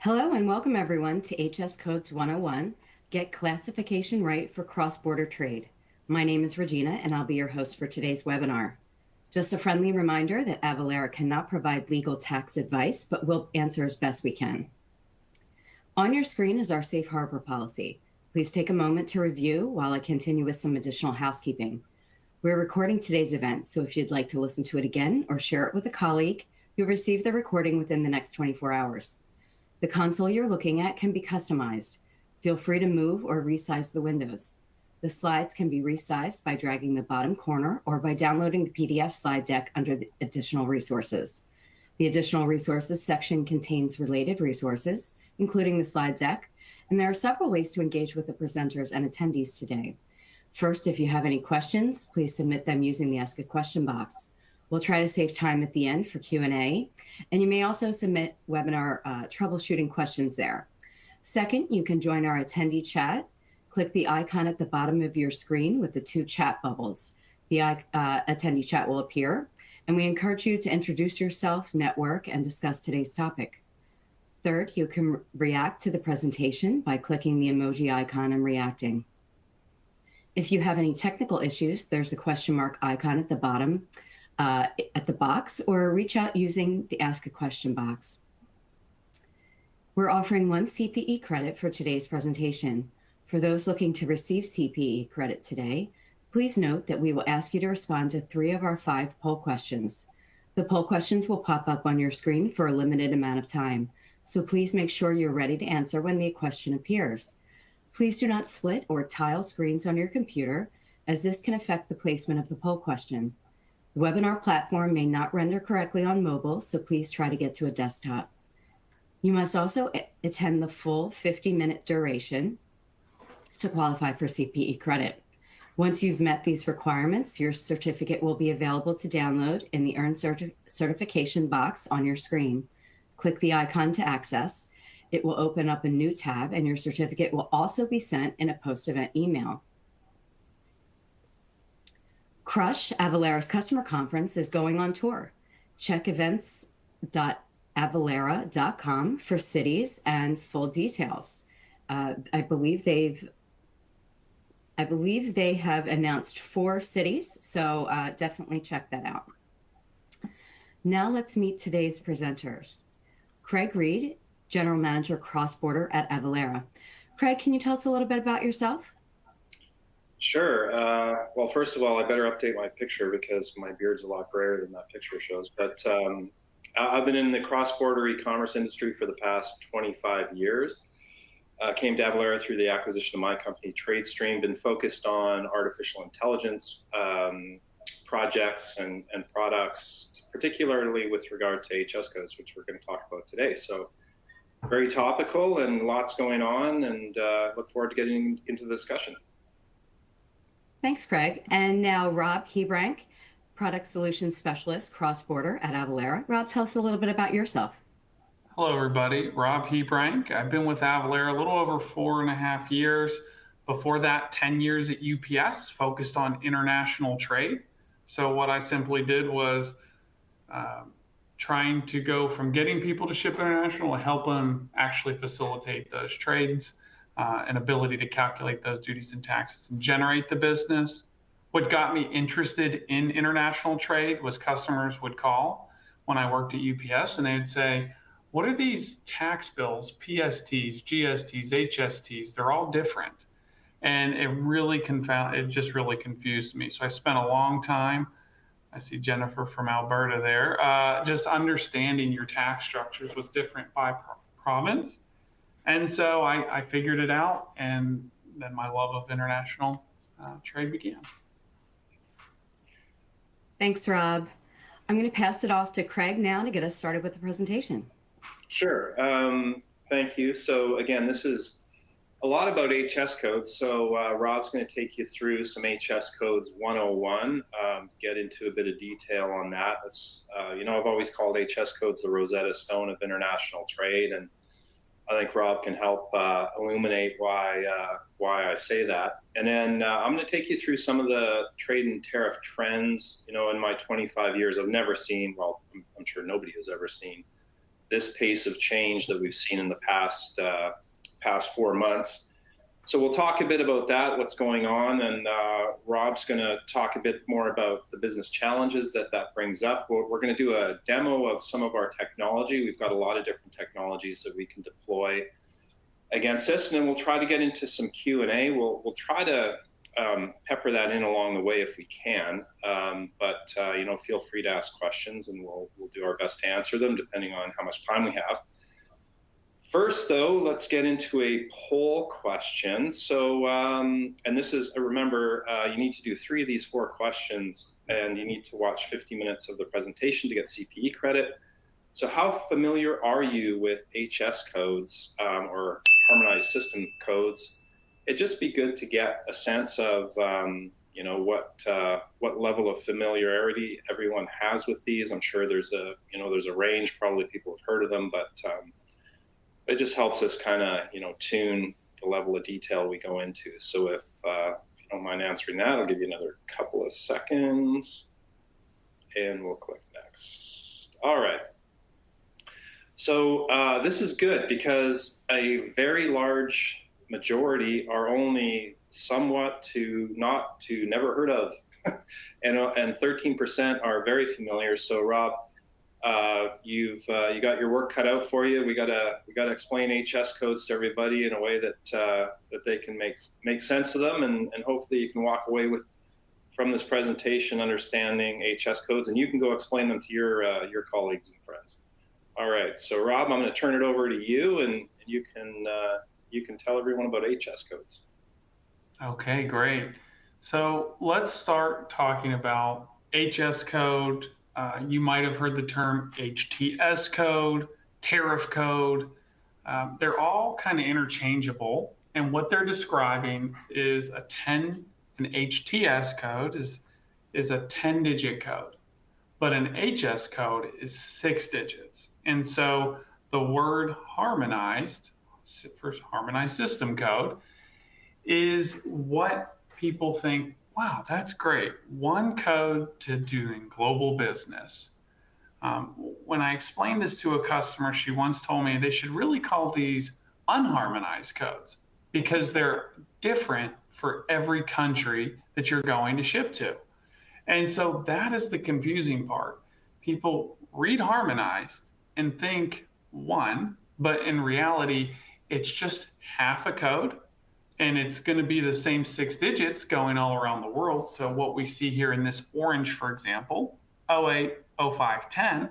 Hello and welcome everyone to HS Codes 101, Get Classification Right for Cross-Border Trade. My name is Regina and I'll be your host for today's webinar. Just a friendly reminder that Avalara cannot provide legal tax advice, but will answer as best we can. On your screen is our safe harbor policy. Please take a moment to review while I continue with some additional housekeeping. We're recording today's event, so if you'd like to listen to it again or share it with a colleague, you'll receive the recording within the next 24 hours. The console you're looking at can be customized. Feel free to move or resize the windows. The slides can be resized by dragging the bottom corner or by downloading the PDF slide deck under the additional resources. The additional resources section contains related resources, including the slide deck, and there are several ways to engage with the presenters and attendees today. First, if you have any questions, please submit them using the Ask a Question box. We'll try to save time at the end for Q&A, and you may also submit webinar troubleshooting questions there. Second, you can join our attendee chat. Click the icon at the bottom of your screen with the two chat bubbles. The attendee chat will appear, and we encourage you to introduce yourself, network, and discuss today's topic. Third, you can react to the presentation by clicking the emoji icon and reacting. If you have any technical issues, there's a question mark icon at the bottom at the box, or reach out using the Ask a Question box. We're offering 1 CPE credit for today's presentation. For those looking to receive CPE credit today, please note that we will ask you to respond to 3 of our 5 poll questions. The poll questions will pop up on your screen for a limited amount of time, so please make sure you're ready to answer when the question appears. Please do not split or tile screens on your computer, as this can affect the placement of the poll question. The webinar platform may not render correctly on mobile, so please try to get to a desktop. You must also attend the full 50-minute duration to qualify for CPE credit. Once you've met these requirements, your certificate will be available to download in the Earn Certification box on your screen. Click the icon to access. It will open up a new tab, and your certificate will also be sent in a post-event email. Crush, Avalara's customer conference, is going on tour. Check events.avalara.com for cities and full details. I believe they have announced 4 cities, so definitely check that out. Now let's meet today's presenters. Craig Reed, General Manager Cross-Border at Avalara. Craig, can you tell us a little bit about yourself? Sure. Well, first of all, I better update my picture because my beard's a lot grayer than that picture shows. But I've been in the cross-border e-commerce industry for the past 25 years. Came to Avalara through the acquisition of my company, TradeStream, been focused on artificial intelligence projects and products, particularly with regard to HS codes, which we're going to talk about today. So very topical and lots going on, and look forward to getting into the discussion. Thanks, Craig. And now Rob Hebrank, Product Solutions Specialist, Cross-Border at Avalara. Rob, tell us a little bit about yourself. Hello, everybody. Rob Hebrank. I've been with Avalara a little over 4.5 years. Before that, 10 years at UPS, focused on international trade. So what I simply did was trying to go from getting people to ship international to help them actually facilitate those trades. An ability to calculate those duties and taxes and generate the business. What got me interested in international trade was customers would call when I worked at UPS and they'd say, what are these tax bills, PSTs, GSTs, HSTs? They're all different. And it just really confused me. So I spent a long time, I see Jennifer from Alberta there, just understanding your tax structures was different by province. And so I figured it out, and then my love of international trade began. Thanks, Rob. I'm going to pass it off to Craig now to get us started with the presentation. Sure. Thank you. So again, this is a lot about HS codes. So Rob's going to take you through some HS codes 101, get into a bit of detail on that. That's, I've always called HS codes the Rosetta Stone of international trade, and I think Rob can help illuminate why I say that. And then I'm going to take you through some of the trade and tariff trends. In my 25 years, I've never seen, well, I'm sure nobody has ever seen this pace of change that we've seen in the past 4 months. So we'll talk a bit about that, what's going on, and Rob's going to talk a bit more about the business challenges that brings up. We're going to do a demo of some of our technology. We've got a lot of different technologies that we can deploy against this, and then we'll try to get into some Q&A. We'll try to pepper that in along the way if we can, but feel free to ask questions, and we'll do our best to answer them depending on how much time we have. First, though, let's get into a poll question. So, and this is, remember, you need to do 3 of these 4 questions, and you need to watch 50 minutes of the presentation to get CPE credit. So how familiar are you with HS codes or harmonized system codes? It'd just be good to get a sense of, what level of familiarity everyone has with these. I'm sure there's a range. Probably people have heard of them, but it just helps us kind of, tune the level of detail we go into. So if you don't mind answering that, I'll give you another couple of seconds and we'll click next. All right. So this is good because a very large majority are only somewhat to never heard of, and 13% are very familiar. So Rob, you got your work cut out for you. We gotta explain HS codes to everybody in a way that they can make sense of them, and hopefully you can walk away from this presentation understanding HS codes, and you can go explain them to your colleagues and friends. All right, so Rob, I'm going to turn it over to you, and you can tell everyone about HS codes. Okay, great. So let's start talking about HS code. You might have heard the term HTS code, tariff code. They're all kind of interchangeable, and what they're describing is an HTS code is a 10-digit code, but an HS code is 6 digits. And so the word harmonized, first harmonized system code, is what people think, wow, that's great. One code to doing global business. When I explained this to a customer, she once told me they should really call these unharmonized codes because they're different for every country that you're going to ship to. And so that is the confusing part. People read harmonized and think one, but in reality, it's just half a code. And it's going to be the same 6 digits going all around the world. So what we see here in this orange, for example, 08, 05, 10,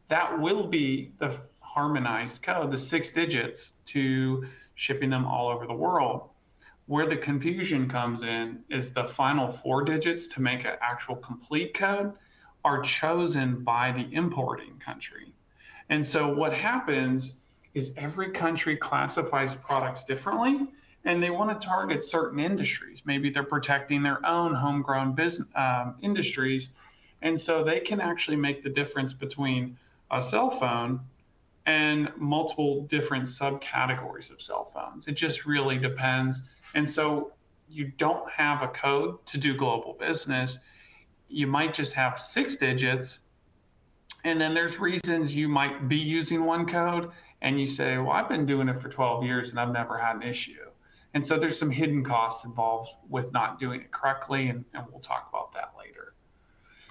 that will be the harmonized code, the 6 digits to shipping them all over the world. Where the confusion comes in is the final 4 digits to make an actual complete code are chosen by the importing country. And so what happens is every country classifies products differently, and they want to target certain industries. Maybe they're protecting their own homegrown business industries. And so they can actually make the difference between a cell phone and multiple different subcategories of cell phones. It just really depends. And so you don't have a code to do global business. You might just have 6 digits. And then there's reasons you might be using one code and you say, well, I've been doing it for 12 years and I've never had an issue. And so there's some hidden costs involved with not doing it correctly, and we'll talk about that later.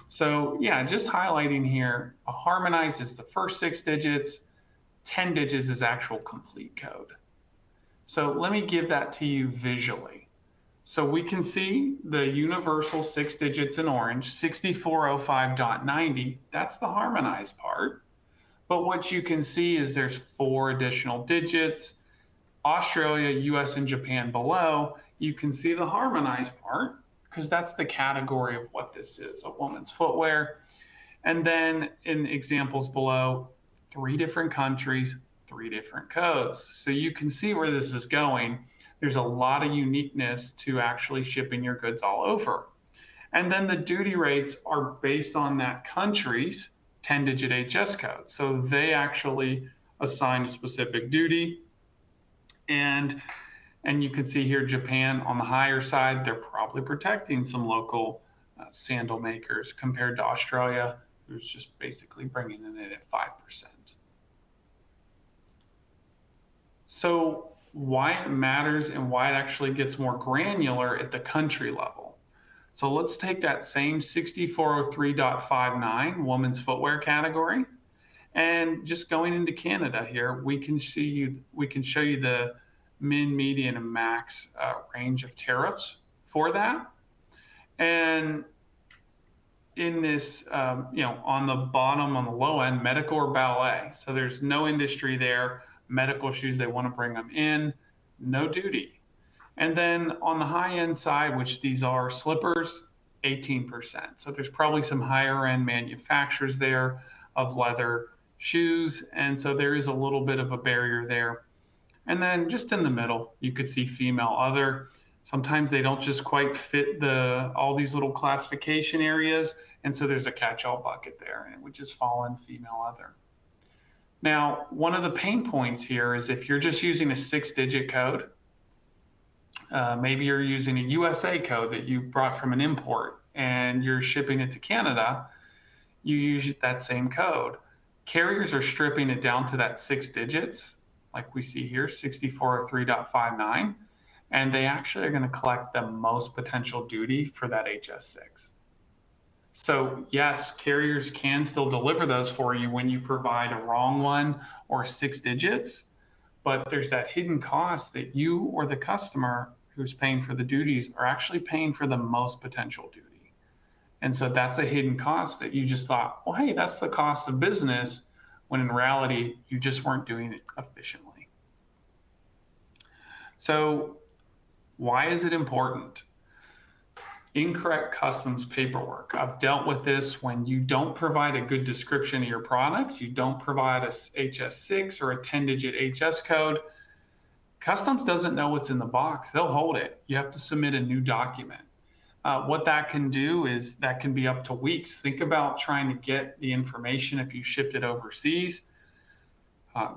So yeah, just highlighting here, a harmonized is the first 6 digits, 10 digits is actual complete code. So let me give that to you visually. So we can see the universal 6 digits in orange, 6405.90, that's the harmonized part. But what you can see is there's 4 additional digits, Australia, US, and Japan below. You can see the harmonized part because that's the category of what this is, a woman's footwear. And then in examples below, 3 different countries, 3 different codes. So you can see where this is going. There's a lot of uniqueness to actually shipping your goods all over. And then the duty rates are based on that country's 10-digit HS code. So they actually assign a specific duty. And you can see here, Japan on the higher side, they're probably protecting some local sandal makers compared to Australia, who's just basically bringing it in at 5%. So why it matters and why it actually gets more granular at the country level. So let's take that same 6403.59 women's footwear category, and just going into Canada here, we can show you the min, median, and max range of tariffs for that. And in this, on the bottom, on the low end, medical or ballet. So there's no industry there. Medical shoes, they want to bring them in, no duty. And then on the high end side, which these are slippers, 18%. So there's probably some higher end manufacturers there of leather shoes. And so there is a little bit of a barrier there. And then just in the middle, you could see female other. Sometimes they don't just quite fit all these little classification areas. And so there's a catch-all bucket there, and it would just fall in female other. Now, one of the pain points here is if you're just using a 6-digit code, maybe you're using a USA code that you brought from an import and you're shipping it to Canada, you use that same code. Carriers are stripping it down to that 6 digits, like we see here, 6403.59, and they actually are going to collect the most potential duty for that HS6. So yes, carriers can still deliver those for you when you provide a wrong one or 6 digits, but there's that hidden cost that you or the customer who's paying for the duties are actually paying for the most potential duty. And so that's a hidden cost that you just thought, well, hey, that's the cost of business, when in reality, you just weren't doing it efficiently. So why is it important? Incorrect customs paperwork. I've dealt with this when you don't provide a good description of your product, you don't provide a HS6 or a 10-digit HS code. Customs doesn't know what's in the box. They'll hold it. You have to submit a new document. What that can do is that can be up to weeks. Think about trying to get the information if you shipped it overseas,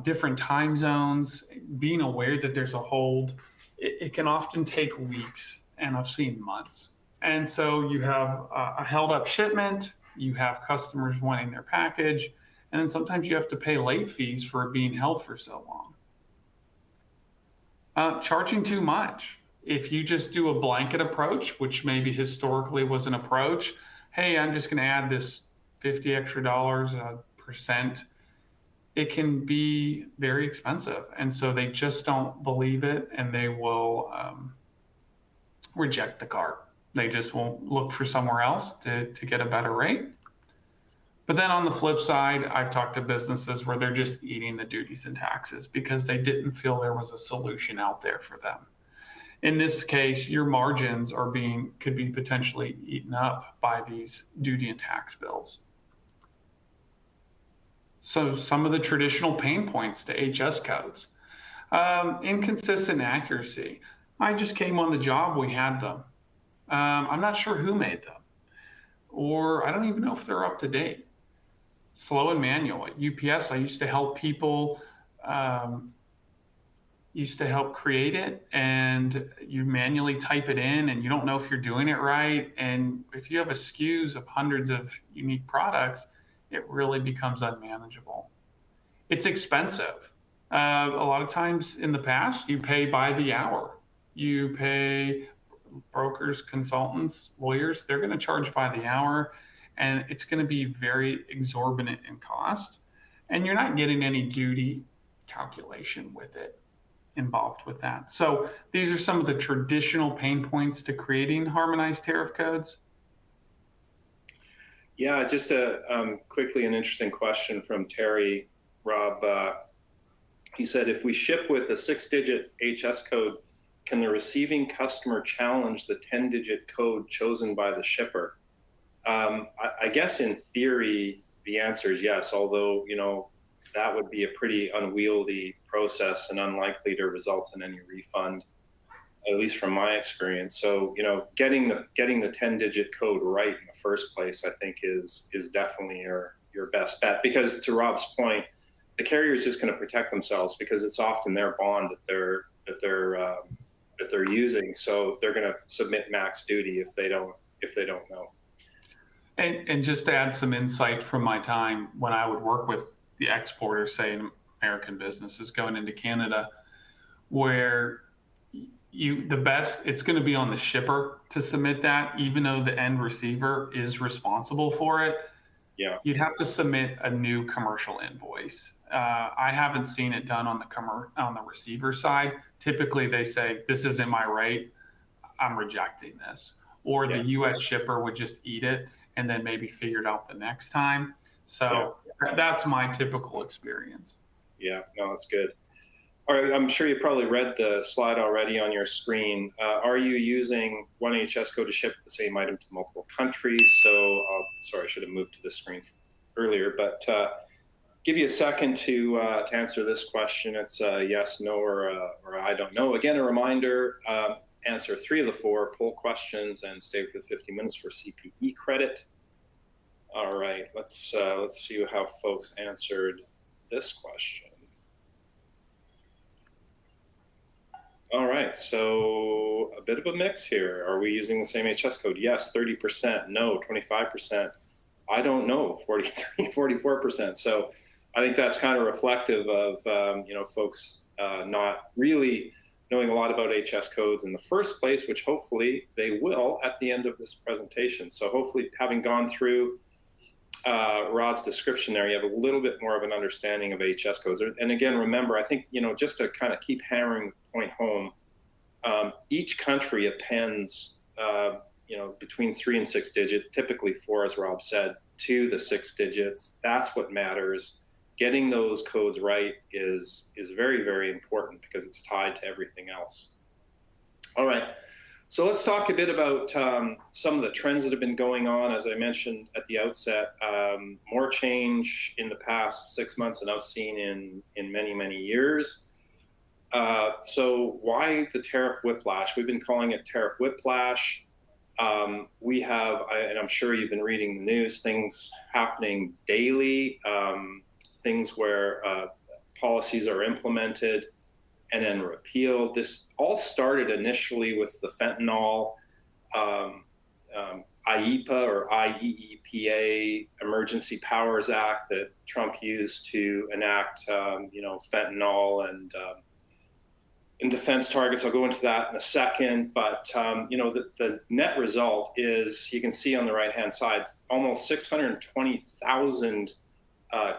different time zones, being aware that there's a hold. It can often take weeks, and I've seen months. And so you have a held up shipment, you have customers wanting their package, and then sometimes you have to pay late fees for it being held for so long. Charging too much. If you just do a blanket approach, which maybe historically was an approach, hey, I'm just going to add this $50 extra percent, it can be very expensive. And so they just don't believe it, and they will reject the cart. They just won't look for somewhere else to get a better rate. But then on the flip side, I've talked to businesses where they're just eating the duties and taxes because they didn't feel there was a solution out there for them. In this case, your margins could be potentially eaten up by these duty and tax bills. So some of the traditional pain points to HS codes. Inconsistent accuracy. I just came on the job, we had them. I'm not sure who made them, or I don't even know if they're up to date. Slow and manual. At UPS, I used to help people, create it, and you manually type it in and you don't know if you're doing it right. And if you have a SKUs of hundreds of unique products, it really becomes unmanageable. It's expensive. A lot of times in the past, you pay by the hour. You pay brokers, consultants, lawyers, they're going to charge by the hour, and it's going to be very exorbitant in cost. And you're not getting any duty calculation with it involved with that. So these are some of the traditional pain points to creating harmonized tariff codes. Yeah, just quickly an interesting question from Terry, Rob. He said, if we ship with a 6-digit HS code, can the receiving customer challenge the 10-digit code chosen by the shipper? I guess in theory, the answer is yes, although, that would be a pretty unwieldy process and unlikely to result in any refund, at least from my experience. So, getting the 10-digit code right in the first place, I think is definitely your best bet, because to Rob's point, the carrier is just going to protect themselves because it's often their bond that they're using. So they're going to submit max duty if they don't know. And just to add some insight from my time when I would work with the exporters, say in American businesses going into Canada, where it's going to be on the shipper to submit that, even though the end receiver is responsible for it. Yeah. You'd have to submit a new commercial invoice. I haven't seen it done on the receiver side. Typically, they say, this isn't my rate, I'm rejecting this. Or the U.S. shipper would just eat it and then maybe figure it out the next time. So that's my typical experience. Yeah, no, that's good. All right, I'm sure you probably read the slide already on your screen. Are you using one HS code to ship the same item to multiple countries? So, sorry, I should have moved to this screen earlier, but give you a second to answer this question. It's yes, no, or I don't know. Again, a reminder, answer 3 of the 4 poll questions and stay for 50 minutes for CPE credit. All right, let's see how folks answered this question. All right, so a bit of a mix here. Are we using the same HS code? Yes, 30%, no, 25%. I don't know, 43, 44%. So I think that's kind of reflective of, folks not really knowing a lot about HS codes in the first place, which hopefully they will at the end of this presentation. So hopefully, having gone through Rob's description there, you have a little bit more of an understanding of HS codes. And again, remember, I think, just to kind of keep hammering the point home, each country appends, between 3 and 6 digit, typically 4, as Rob said, to the 6 digits. That's what matters. Getting those codes right is very, very important because it's tied to everything else. All right. So let's talk a bit about some of the trends that have been going on. As I mentioned at the outset, more change in the past 6 months than I've seen in many, many years. So why the tariff whiplash? We've been calling it tariff whiplash. We have, and I'm sure you've been reading the news, things happening daily, things where policies are implemented and then repealed. This all started initially with the fentanyl IEPA or IEEPA Emergency Powers Act that Trump used to enact, fentanyl and defense targets. I'll go into that in a second. But, the net result is, you can see on the right-hand side, almost 620,000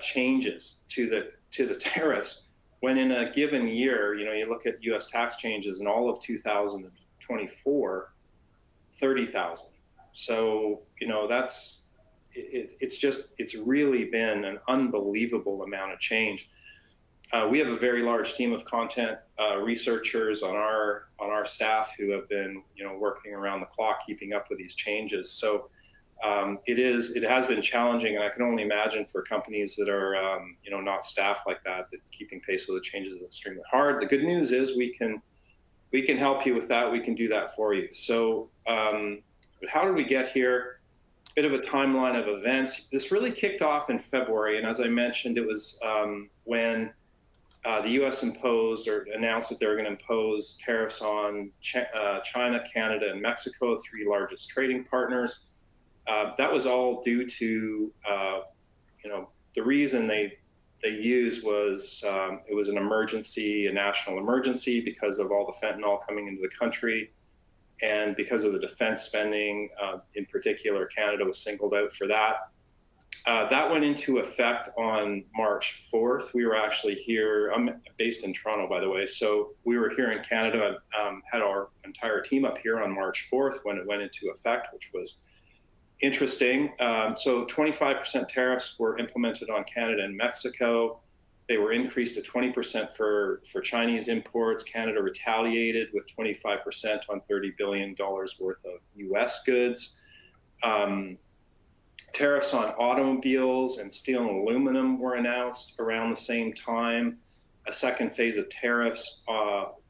changes to the tariffs. When in a given year, you look at U.S. tax changes in all of 2024, 30,000. So, it's really been an unbelievable amount of change. We have a very large team of content researchers on our staff who have been, working around the clock, keeping up with these changes. So it has been challenging, and I can only imagine for companies that are, not staffed like that keeping pace with the changes is extremely hard. The good news is we can help you with that. We can do that for you. So, but how did we get here? Bit of a timeline of events. This really kicked off in February, and as I mentioned, it was when the U.S. imposed or announced that they were going to impose tariffs on China, Canada, and Mexico, 3 largest trading partners. That was all due to, the reason they used was it was an emergency, a national emergency, because of all the fentanyl coming into the country, and because of the defense spending. In particular, Canada was singled out for that. That went into effect on March 4th. We were actually here. I'm based in Toronto, by the way. So we were here in Canada, had our entire team up here on March 4th when it went into effect, which was interesting. So 25% tariffs were implemented on Canada and Mexico. They were increased to 20% for Chinese imports. Canada retaliated with 25% on $30 billion worth of U.S. goods. Tariffs on automobiles and steel and aluminum were announced around the same time. A second phase of tariffs,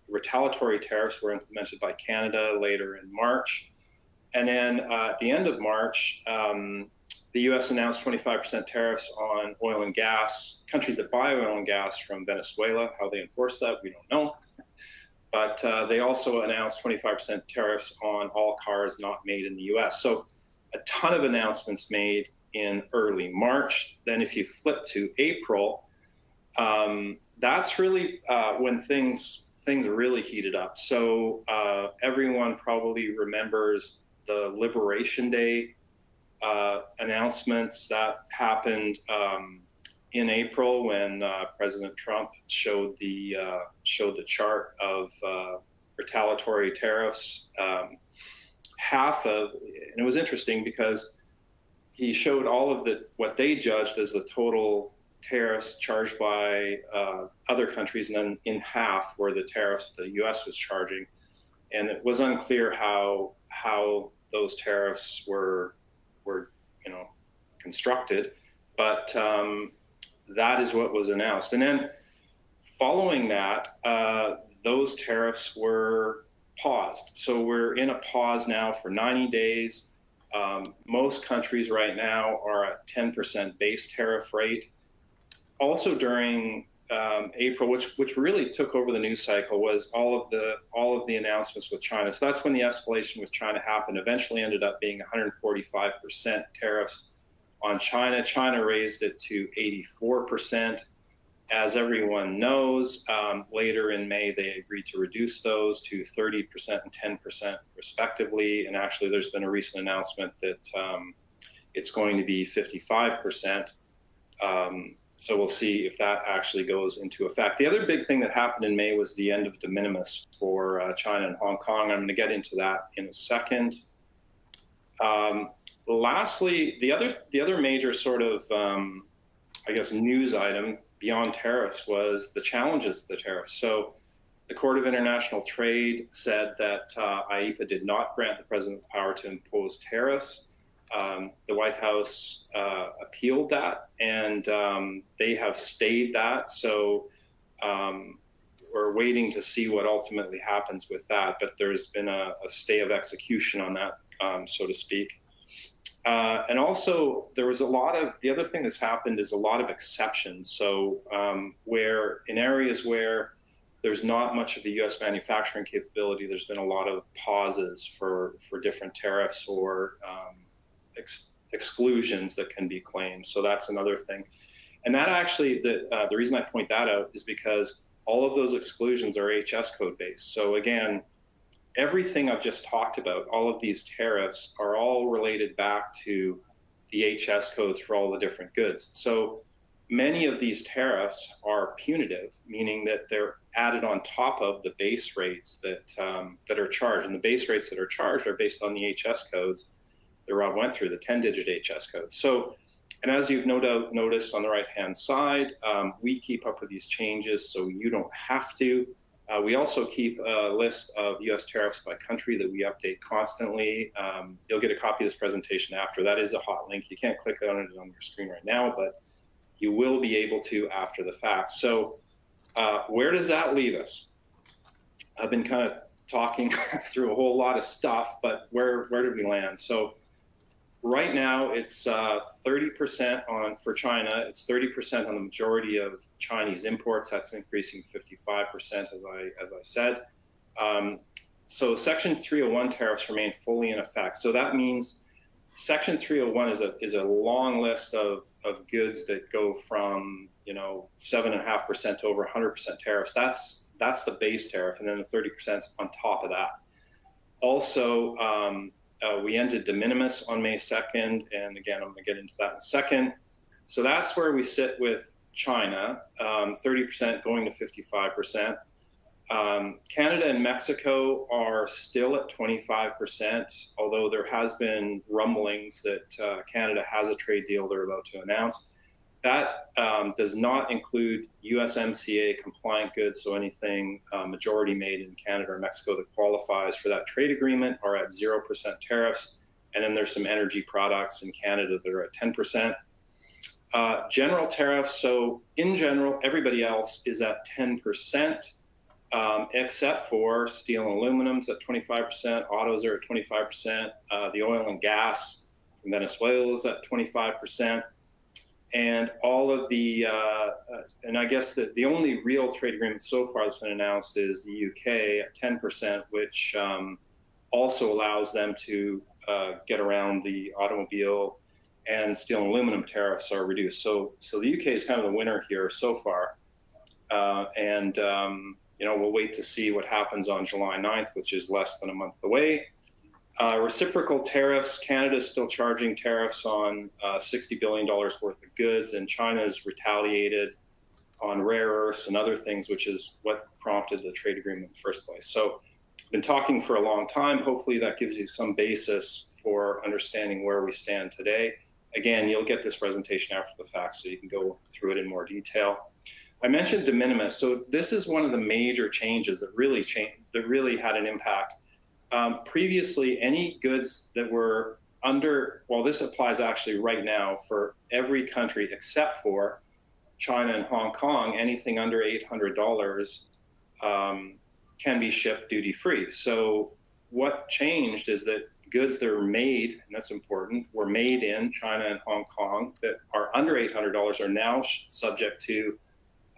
retaliatory tariffs, were implemented by Canada later in March. And then at the end of March, the U.S. announced 25% tariffs on oil and gas. Countries that buy oil and gas from Venezuela, how they enforce that, we don't know. But they also announced 25% tariffs on all cars not made in the U.S. So a ton of announcements made in early March. Then if you flip to April, that's really when things things really heated up. So everyone probably remembers the Liberation Day announcements that happened in April when President Trump showed the chart of retaliatory tariffs. And it was interesting because he showed all of what they judged as the total tariffs charged by other countries, and then in half were the tariffs the U.S. was charging, and it was unclear how those tariffs were constructed, but that is what was announced. And then following that, those tariffs were paused. So we're in a pause now for 90 days. Most countries right now are at 10% base tariff rate. Also during April, which really took over the news cycle, was all of the announcements with China. So that's when the escalation with China happened. Eventually ended up being 145% tariffs on China. China raised it to 84%. As everyone knows, later in May, they agreed to reduce those to 30% and 10% respectively. And actually, there's been a recent announcement that it's going to be 55%. So we'll see if that actually goes into effect. The other big thing that happened in May was the end of de minimis for China and Hong Kong. I'm going to get into that in a second. Lastly, the other major sort of, news item beyond tariffs was the challenges to the tariffs. So the Court of International Trade said that IEEPA did not grant the president the power to impose tariffs. The White House appealed that, and they have stayed that. So we're waiting to see what ultimately happens with that. But there's been a stay of execution on that, so to speak. And also, there was the other thing that's happened is a lot of exceptions. So where in areas where there's not much of a U.S. manufacturing capability, there's been a lot of pauses for different tariffs or exclusions that can be claimed. So that's another thing. And that actually, the reason I point that out is because all of those exclusions are HS code based. So again, everything I've just talked about, all of these tariffs are all related back to the HS codes for all the different goods. So many of these tariffs are punitive, meaning that they're added on top of the base rates that are charged. And the base rates that are charged are based on the HS codes that Rob went through, the 10-digit HS codes. So, and as you've no doubt noticed on the right-hand side, we keep up with these changes so you don't have to. We also keep a list of U.S. tariffs by country that we update constantly. You'll get a copy of this presentation after. That is a hot link. You can't click on it on your screen right now, but you will be able to after the fact. So where does that leave us? I've been kind of talking through a whole lot of stuff, but where did we land? So right now it's 30% for China. It's 30% on the majority of Chinese imports. That's increasing 55%, as I said. So Section 301 tariffs remain fully in effect. So that means Section 301 is a long list of goods that go from 7.5% to over 100% tariffs. That's the base tariff, and then the 30% is on top of that. Also, we ended de minimis on May 2nd, and again, I'm going to get into that in a second. So that's where we sit with China, 30% going to 55%. Canada and Mexico are still at 25%, although there has been rumblings that Canada has a trade deal they're about to announce. That does not include USMCA compliant goods, so anything majority made in Canada or Mexico that qualifies for that trade agreement are at 0% tariffs. And then there's some energy products in Canada that are at 10%. General tariffs, so in general, everybody else is at 10%, except for steel and aluminum's at 25%, autos are at 25%, the oil and gas from Venezuela is at 25%. And all of the, and I guess the only real trade agreement so far that's been announced is the UK at 10%, which also allows them to get around the automobile and steel and aluminum tariffs are reduced. So the UK is kind of the winner here so far. And We'll wait to see what happens on July 9th, which is less than a month away. Reciprocal tariffs, Canada's still charging tariffs on $60 billion worth of goods, and China's retaliated on rare earths and other things, which is what prompted the trade agreement in the first place. So I've been talking for a long time. Hopefully that gives you some basis for understanding where we stand today. Again, you'll get this presentation after the fact, so you can go through it in more detail. I mentioned de minimis. So this is one of the major changes that really had an impact. Previously, any goods that were under, well, this applies actually right now for every country except for China and Hong Kong, anything under $800 can be shipped duty-free. So what changed is that goods that are made, and that's important, were made in China and Hong Kong that are under $800 are now subject to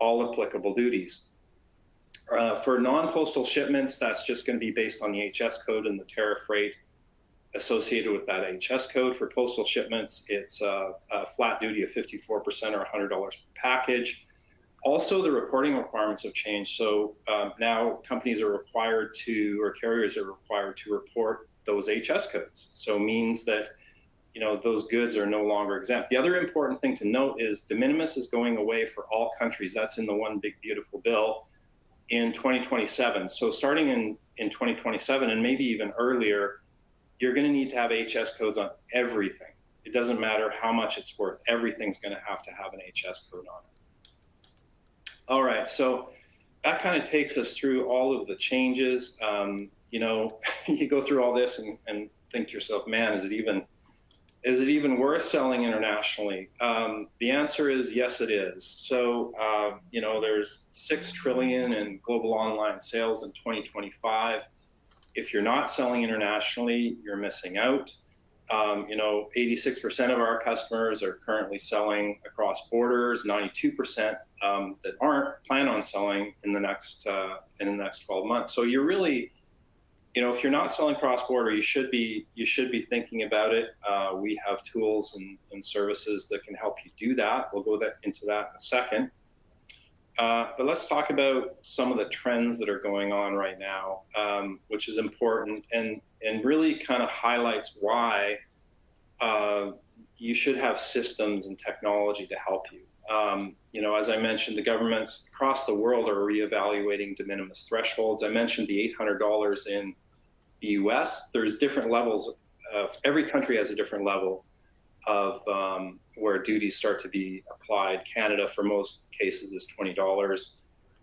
all applicable duties. For non-postal shipments, that's just going to be based on the HS code and the tariff rate associated with that HS code. For postal shipments, it's a flat duty of 54% or $100 per package. Also, the reporting requirements have changed. So now companies are required to, or carriers are required to report those HS codes. So it means that those goods are no longer exempt. The other important thing to note is de minimis is going away for all countries. That's in the One Big Beautiful Bill in 2027. So starting in 2027 and maybe even earlier, you're going to need to have HS codes on everything. It doesn't matter how much it's worth. Everything's going to have an HS code on it. All right, so that kind of takes us through all of the changes. You go through all this and think to yourself, man, is it even worth selling internationally? The answer is yes, it is. So, there's $6 trillion in global online sales in 2025. If you're not selling internationally, you're missing out. 86% of our customers are currently selling across borders. 92% that aren't plan on selling in the next 12 months. So you're really, if you're not selling cross-border, you should be thinking about it. We have tools and services that can help you do that. We'll go into that in a second. But let's talk about some of the trends that are going on right now, which is important and really kind of highlights why you should have systems and technology to help you. As I mentioned, the governments across the world are reevaluating de minimis thresholds. I mentioned the $800 in the US. There's different levels every country has a different level of where duties start to be applied. Canada, for most cases, is $20,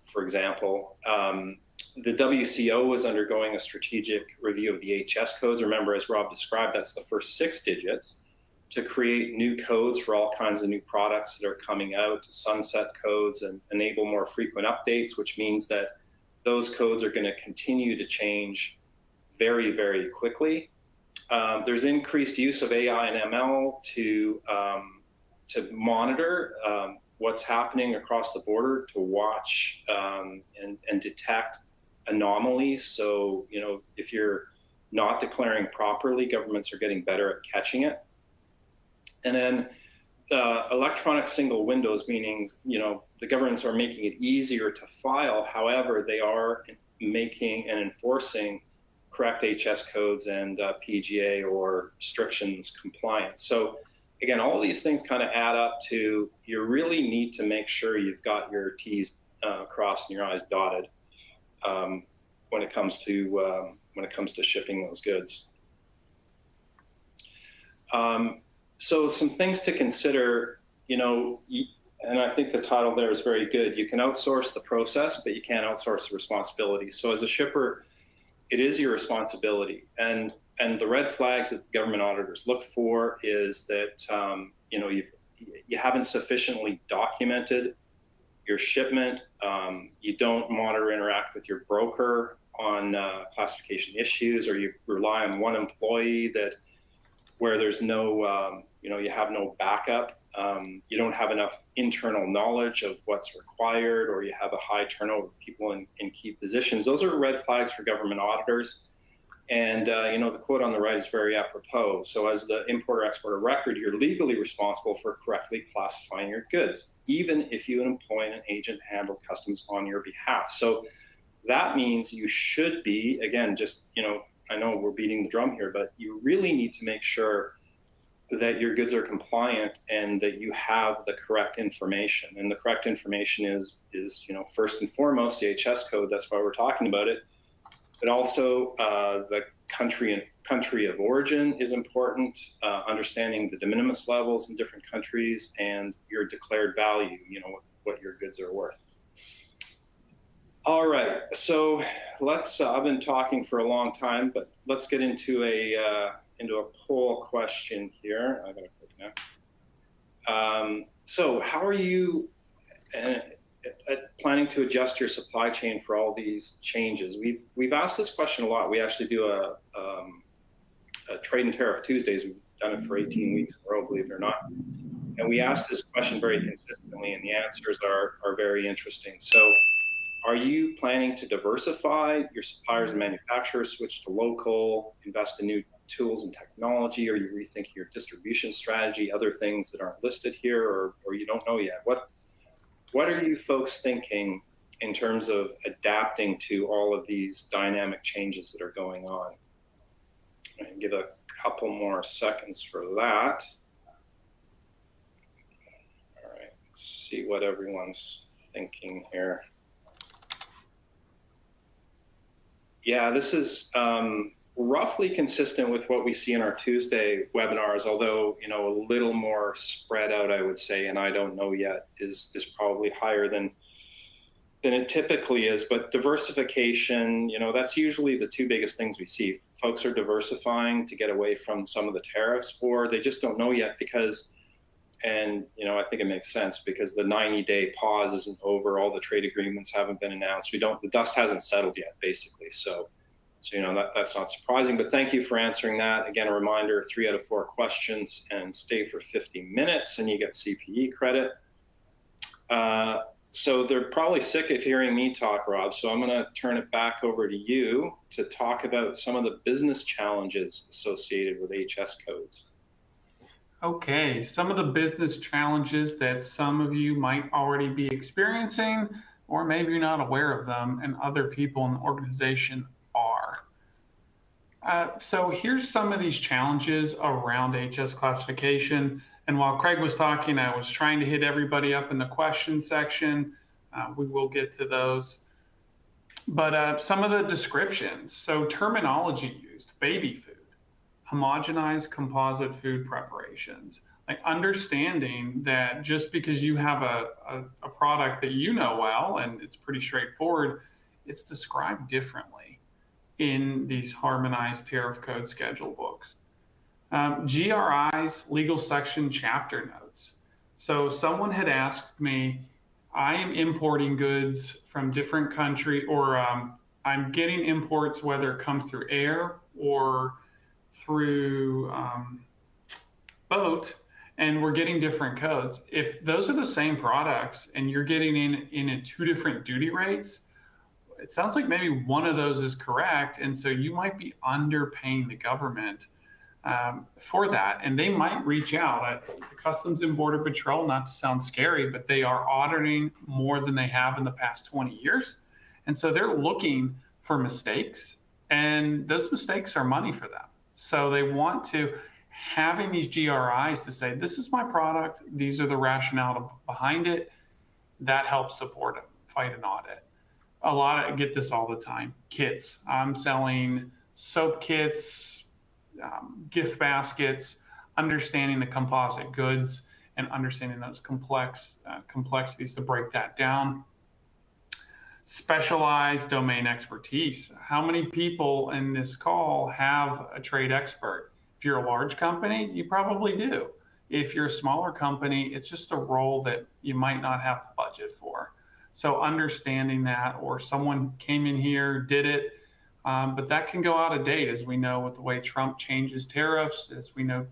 for example. The WCO is undergoing a strategic review of the HS codes. Remember, as Rob described, that's the first 6 digits to create new codes for all kinds of new products that are coming out, to sunset codes and enable more frequent updates, which means that those codes are going to continue to change very, very quickly. There's increased use of AI and ML to monitor what's happening across the border, to watch and detect anomalies. So, if you're not declaring properly, governments are getting better at catching it. And then electronic single windows, meaning, the governments are making it easier to file. However, they are making and enforcing correct HS codes and PGA or restrictions compliance. So again, all of these things kind of add up to, you really need to make sure you've got your T's crossed and your I's dotted when it comes to shipping those goods. So some things to consider, and I think the title there is very good. You can outsource the process, but you can't outsource the responsibility. So as a shipper, it is your responsibility. And the red flags that government auditors look for is that, you haven't sufficiently documented your shipment. You don't monitor, interact with your broker on classification issues, or you rely on one employee where there's no, you have no backup. You don't have enough internal knowledge of what's required, or you have a high turnover of people in key positions. Those are red flags for government auditors. And, the quote on the right is very apropos. So as the importer-exporter record, you're legally responsible for correctly classifying your goods, even if you employ an agent to handle customs on your behalf. So that means you should be, again, just, I know we're beating the drum here, but you really need to make sure that your goods are compliant and that you have the correct information. And the correct information is first and foremost the HS code. That's why we're talking about it. But also the country of origin is important. Understanding the de minimis levels in different countries and your declared value. What your goods are worth. All right, so let's. I've been talking for a long time, but let's get into a poll question here. I'm going to click next. So how are you planning to adjust your supply chain for all these changes? We've asked this question a lot. We actually do a Trade and Tariff Tuesdays. We've done it for 18 weeks in a row, believe it or not. And we ask this question very consistently, and the answers are very interesting. So are you planning to diversify your suppliers and manufacturers, switch to local, invest in new tools and technology? Are you rethinking your distribution strategy, other things that aren't listed here, or you don't know yet? What are you folks thinking in terms of adapting to all of these dynamic changes that are going on? And give a couple more seconds for that. All right, let's see what everyone's thinking here. Yeah, this is roughly consistent with what we see in our Tuesday webinars, although, a little more spread out, I would say, and I don't know yet, is probably higher than it typically is. But diversification, that's usually the two biggest things we see. Folks are diversifying to get away from some of the tariffs, or they just don't know yet because, and, I think it makes sense because the 90-day pause isn't over. All the trade agreements haven't been announced. The dust hasn't settled yet, basically. So that's not surprising, but thank you for answering that. Again, a reminder, 3 out of 4 questions and stay for 50 minutes and you get CPE credit. So they're probably sick of hearing me talk, Rob. So I'm gonna turn it back over to you to talk about some of the business challenges associated with HS codes. Okay, some of the business challenges that some of you might already be experiencing, or maybe you're not aware of them and other people in the organization are. So here's some of these challenges around HS classification. And while Craig was talking, I was trying to hit everybody up in the question section. We will get to those. But some of the descriptions, so terminology used, baby food, homogenized composite food preparations, like understanding that just because you have a product that you know well, and it's pretty straightforward, it's described differently in these harmonized tariff code schedule books. GRIs, legal section chapter notes. So someone had asked me, I am importing goods from different country, or I'm getting imports, whether it comes through air or through boat, and we're getting different codes. If those are the same products and you're getting in at 2 different duty rates, it sounds like maybe one of those is correct. And so you might be underpaying the government for that. And they might reach out at the Customs and Border Patrol, not to sound scary, but they are auditing more than they have in the past 20 years. And so they're looking for mistakes, and those mistakes are money for them. So they want to, having these GRIs to say, this is my product, these are the rationale behind it, that helps support it, fight an audit. I get this all the time. Kits. I'm selling soap kits, gift baskets, understanding the composite goods and understanding those complexities to break that down. Specialized domain expertise. How many people in this call have a trade expert? If you're a large company, you probably do. If you're a smaller company, it's just a role that you might not have the budget for. So understanding that, or someone came in here, did it, but that can go out of date, as we know with the way Trump changes tariffs, as we know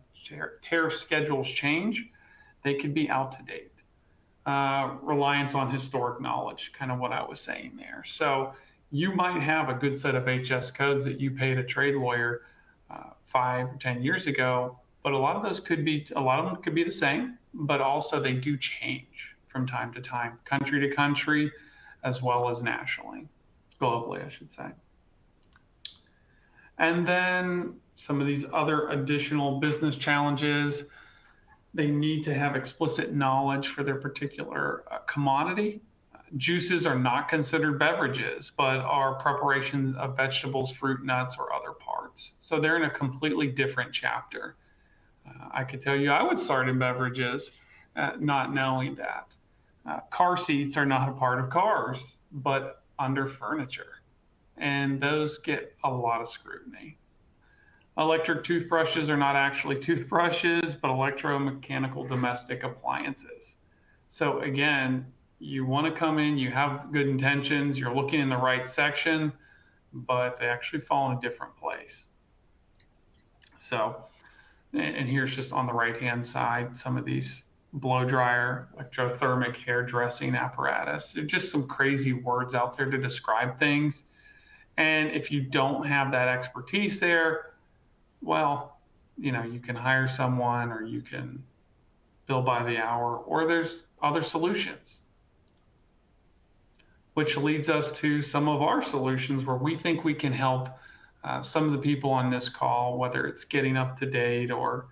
tariff schedules change, they could be out to date. Reliance on historic knowledge, kind of what I was saying there. So you might have a good set of HS codes that you paid a trade lawyer 5 or 10 years ago, but a lot of them could be the same, but also they do change from time to time, country to country, as well as nationally. globally, I should say. And then some of these other additional business challenges, they need to have explicit knowledge for their particular commodity. Juices are not considered beverages, but are preparations of vegetables, fruit, nuts, or other parts. So they're in a completely different chapter. I could tell you I would start in beverages, not knowing that. Car seats are not a part of cars, but under furniture. And those get a lot of scrutiny. Electric toothbrushes are not actually toothbrushes, but electromechanical domestic appliances. So again, you want to come in, you have good intentions, you're looking in the right section, but they actually fall in a different place. So, and here's just on the right-hand side, some of these blow dryer, electrothermic hair dressing apparatus. There's just some crazy words out there to describe things. And if you don't have that expertise there, well, you can hire someone, or you can bill by the hour, or there's other solutions. Which leads us to some of our solutions where we think we can help some of the people on this call, whether it's getting up to date or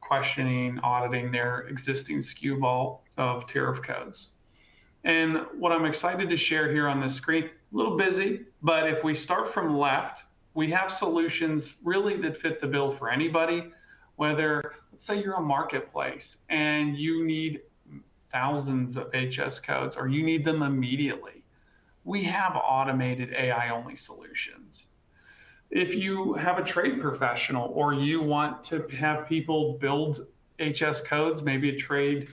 questioning, auditing their existing SKU vault of tariff codes. And what I'm excited to share here on this screen, a little busy, but if we start from left, we have solutions really that fit the bill for anybody, whether, let's say you're a marketplace and you need thousands of HS codes, or you need them immediately. We have automated AI-only solutions. If you have a trade professional, or you want to have people build HS codes, maybe a trade,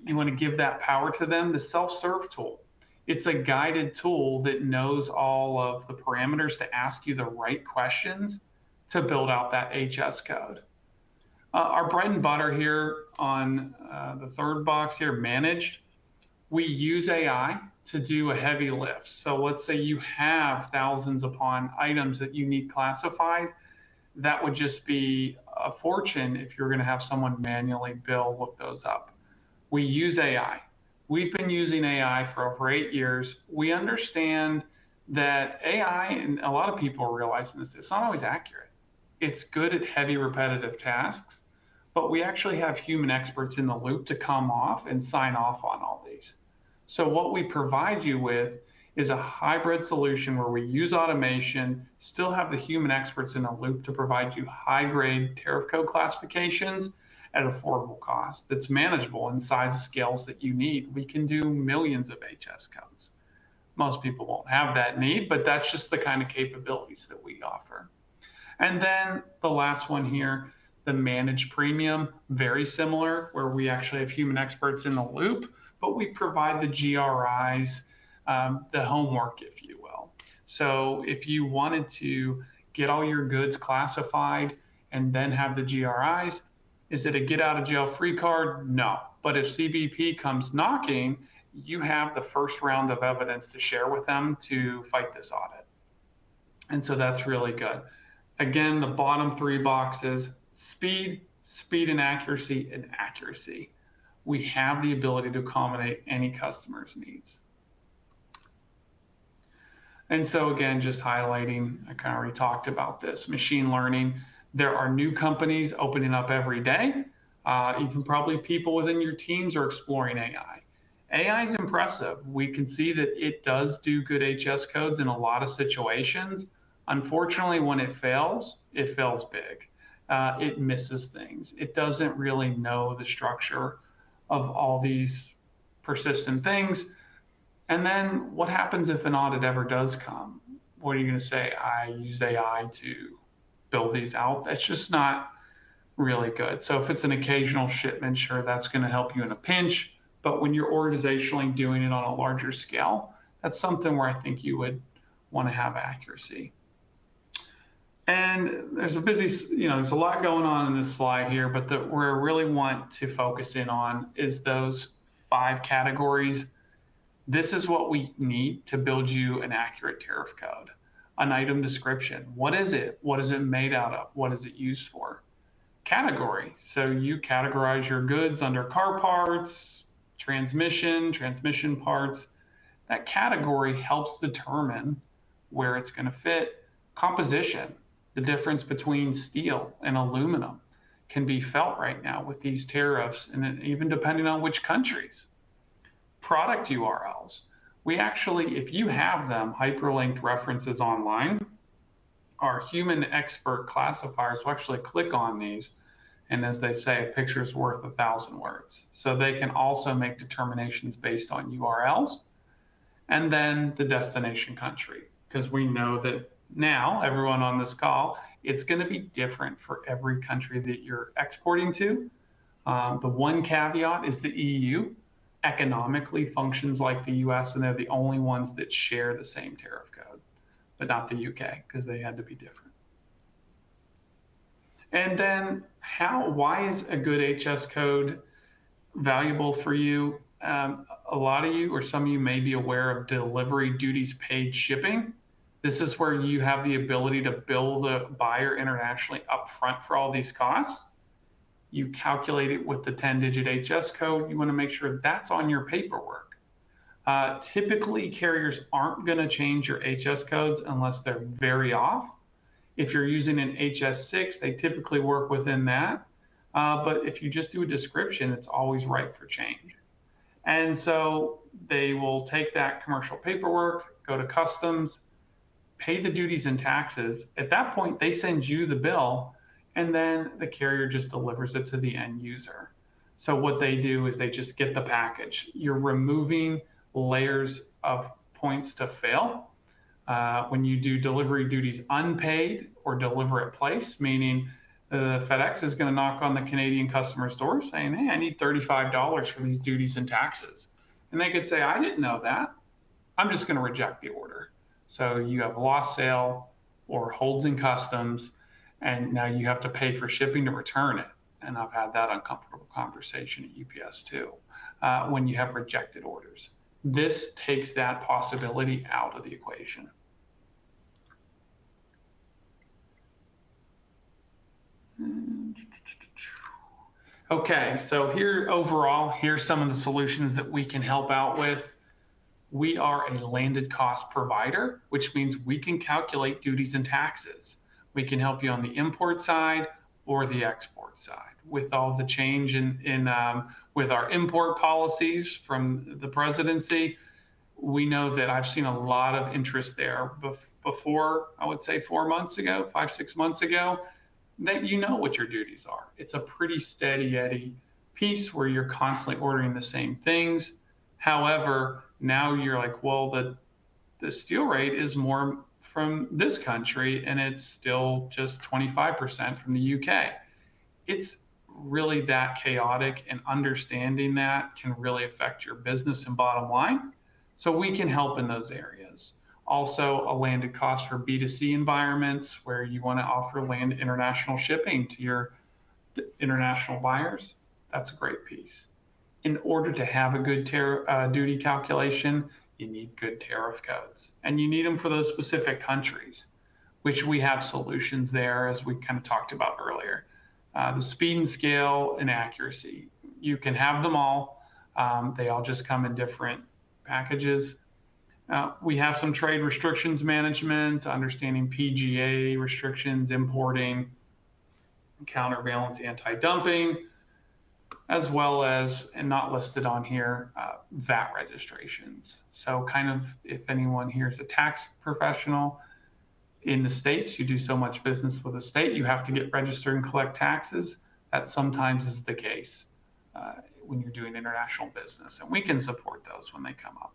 you want to give that power to them, the self-serve tool. It's a guided tool that knows all of the parameters to ask you the right questions to build out that HS code. Our bread and butter here on the third box here, managed, we use AI to do a heavy lift. So let's say you have thousands upon items that you need classified. That would just be a fortune if you're going to have someone manually look those up. We use AI. We've been using AI for over 8 years. We understand that AI, and a lot of people are realizing this, it's not always accurate. It's good at heavy repetitive tasks, but we actually have human experts in the loop to come off and sign off on all these. So what we provide you with is a hybrid solution where we use automation, still have the human experts in the loop to provide you high-grade tariff code classifications at affordable cost that's manageable in size and scales that you need. We can do millions of HS codes. Most people won't have that need, but that's just the kind of capabilities that we offer. And then the last one here, the managed premium, very similar, where we actually have human experts in the loop, but we provide the GRIs, the homework, if you will. So if you wanted to get all your goods classified and then have the GRIs, is it a get out of jail free card? No. But if CBP comes knocking, you have the first round of evidence to share with them to fight this audit. And so that's really good. Again, the bottom three boxes, speed and accuracy. We have the ability to accommodate any customer's needs. And so again, just highlighting, I kind of already talked about this, machine learning. There are new companies opening up every day. Even probably people within your teams are exploring AI. AI is impressive. We can see that it does do good HS codes in a lot of situations. Unfortunately, when it fails big. It misses things. It doesn't really know the structure of all these persistent things. And then what happens if an audit ever does come? What are you going to say? I used AI to build these out. That's just not really good. So if it's an occasional shipment, sure, that's going to help you in a pinch. But when you're organizationally doing it on a larger scale, that's something where I think you would want to have accuracy. And there's there's a lot going on in this slide here, but where I really want to focus in on is those 5 categories. This is what we need to build you an accurate tariff code. An item description. What is it? What is it made out of? What is it used for? Category. So you categorize your goods under car parts, transmission parts. That category helps determine where it's going to fit. Composition, the difference between steel and aluminum, can be felt right now with these tariffs, and even depending on which countries. Product URLs. We actually, if you have them, hyperlinked references online, our human expert classifiers will actually click on these. And as they say, a picture is worth 1,000 words. So they can also make determinations based on URLs. And then the destination country, because we know that now, everyone on this call, it's going to be different for every country that you're exporting to. The one caveat is the EU economically functions like the US, and they're the only ones that share the same tariff code, but not the UK, because they had to be different. And then why is a good HS code valuable for you? A lot of you, or some of you, may be aware of delivery duties paid shipping. This is where you have the ability to bill the buyer internationally upfront for all these costs. You calculate it with the 10-digit HS code. You want to make sure that's on your paperwork. Typically, carriers aren't going to change your HS codes unless they're very off. If you're using an HS6, they typically work within that. But if you just do a description, it's always right for change. And so they will take that commercial paperwork, go to customs, pay the duties and taxes. At that point, they send you the bill, and then the carrier just delivers it to the end user. So what they do is they just get the package. You're removing layers of points to fail. When you do delivery duties unpaid or deliver at place, meaning FedEx is going to knock on the Canadian customer's door saying, hey, I need $35 for these duties and taxes. And they could say, I didn't know that. I'm just going to reject the order. So you have lost sale or holds in customs, and now you have to pay for shipping to return it. And I've had that uncomfortable conversation at UPS too, when you have rejected orders. This takes that possibility out of the equation. Okay, so here's some of the solutions that we can help out with. We are a landed cost provider, which means we can calculate duties and taxes. We can help you on the import side or the export side. With all the change with our import policies from the presidency, we know that I've seen a lot of interest there. Before, I would say 4 months ago, 5-6 months ago, that you know what your duties are. It's a pretty steady Eddie piece where you're constantly ordering the same things. However, now you're like, well, the steel rate is more from this country, and it's still just 25% from the UK. It's really that chaotic, and understanding that can really affect your business and bottom line. So we can help in those areas. Also, a landed cost for B2C environments where you want to offer land international shipping to your international buyers. That's a great piece. In order to have a good duty calculation, you need good tariff codes, and you need them for those specific countries, which we have solutions there, as we kind of talked about earlier. The speed and scale and accuracy, you can have them all. They all just come in different packages. We have some trade restrictions management, understanding PGA restrictions, importing, counterbalance, anti-dumping, as well as, and not listed on here, VAT registrations. So kind of, if anyone here is a tax professional in the States, you do so much business with the state, you have to get registered and collect taxes. That sometimes is the case when you're doing international business, and we can support those when they come up.